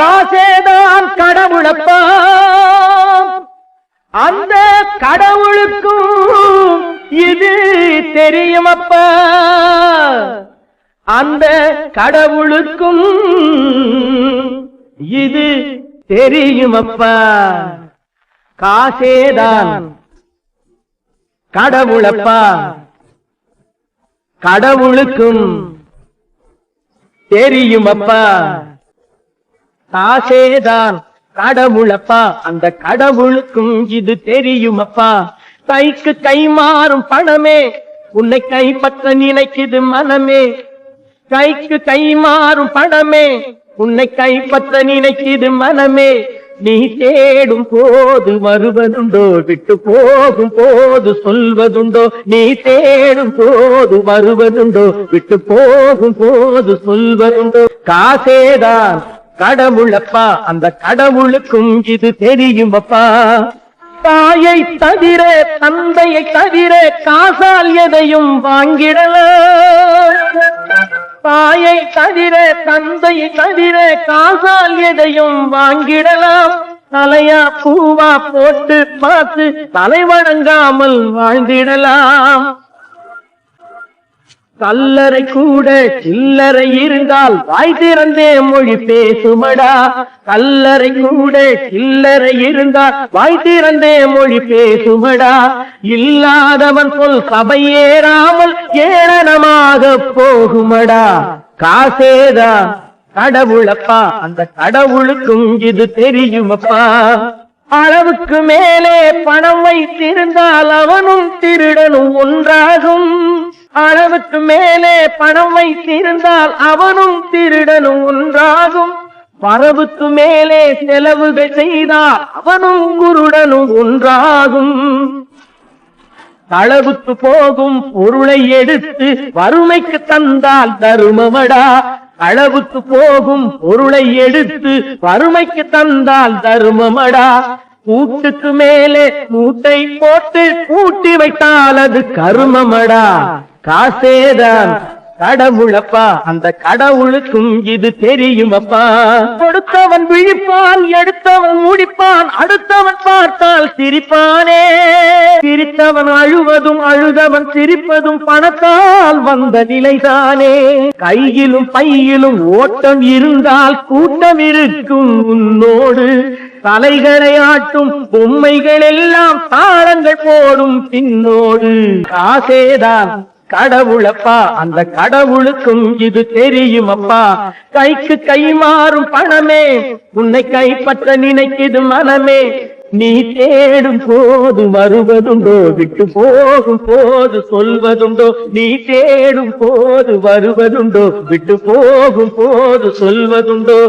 காசேதான் கடவுளப்பா, அந்த கடவுளுக்கும் இது தெரியுமப்பா, அந்த கடவுளுக்கும் இது தெரியுமப்பா. காசேதான் கடவுளப்பா, கடவுளுக்கும் தெரியுமப்பா. காசேதான் கடவுளப்பா, அந்த கடவுளுக்கும் இது தெரியுமப்பா. கைக்கு கை மாறும் பணமே உன்னை கைப்பற்ற நினைக்குது மனமே, கைக்கு கை மாறும் பணமே உன்னை கைப்பற்ற நினைக்குது மனமே. நீ தேடும் போது வருவதுண்டோ, விட்டு போகும் போது சொல்வதுண்டோ, நீ தேடும் போது வருவதுண்டோ, விட்டு போகும் போது சொல்வதுண்டோ. காசேதான் கடவுளப்பா, அந்த கடவுளுக்கும் இது தெரியுமப்பா. தாயை தவிர தந்தையை தவிர காசால் எதையும் வாங்கிடலாம், தாயை தவிர தந்தையை தவிர காசால் எதையும் வாங்கிடலாம். தலையா பூவா போட்டு பார்த்து தலை வணங்காமல் வாழ்ந்திடலாம். கல்லறை கூட சில்லறை இருந்தால் வாய் திறந்தே மொழி பேசுமடா, கல்லறை கூட சில்லறை இருந்தால் வாய் திறந்தே மொழி பேசுமடா. இல்லாதவன் சொல் சபையேறாமல் ஏளனமாக போகுமடா. காசேதா கடவுளப்பா, அந்த கடவுளுக்கும் இது தெரியுமப்பா. அளவுக்கு மேலே பணம் வைத்திருந்தால் அவனும் திருடனும் ஒன்றாகும், அளவுக்கு மேலே பணம் வைத்திருந்தால் அவனும் திருடனும் ஒன்றாகும். வரவுக்கு மேலே செலவுகள் செய்தால் அவனும் குருடனும் ஒன்றாகும். களவுக்கு போகும் பொருளை எடுத்து வறுமைக்கு தந்தால் தருமமடா, அளவுக்கு போகும் பொருளை எடுத்து வறுமைக்கு தந்தால் தருமமடா. கூட்டுக்கு மேலே மூட்டை போட்டு கூட்டி வைத்தால் அது கருமமடா. காசேதான் கடவுளப்பா, அந்த கடவுளுக்கும் இது தெரியுமப்பா. கொடுத்தவன் விழிப்பான், எடுத்தவன் முடிப்பான், அடுத்தவன் பார்த்தால் சிரிப்பானே. சிரித்தவன் அழுவதும் அழுதவன் சிரிப்பதும் பணத்தால் வந்த நிலைதானே. கையிலும் பையிலும் ஓட்டம் இருந்தால் கூட்டம் இருக்கும் உன்னோடு, தலைகளை ஆட்டும் பொம்மைகள் எல்லாம் தாளங்கள் போடும் பின்னோடு. காசேதான் கடவுளப்பா, அந்த கடவுளுக்கும் இது தெரியுமப்பா. கைக்கு கை மாறும் பணமே உன்னை கைப்பற்ற நினைக்குது மனமே. நீ தேடும் போது வருவதுண்டோ, விட்டு போகும் போது சொல்வதுண்டோ, நீ தேடும் போது வருவதுண்டோ, விட்டு போகும் போது சொல்வதுண்டோ.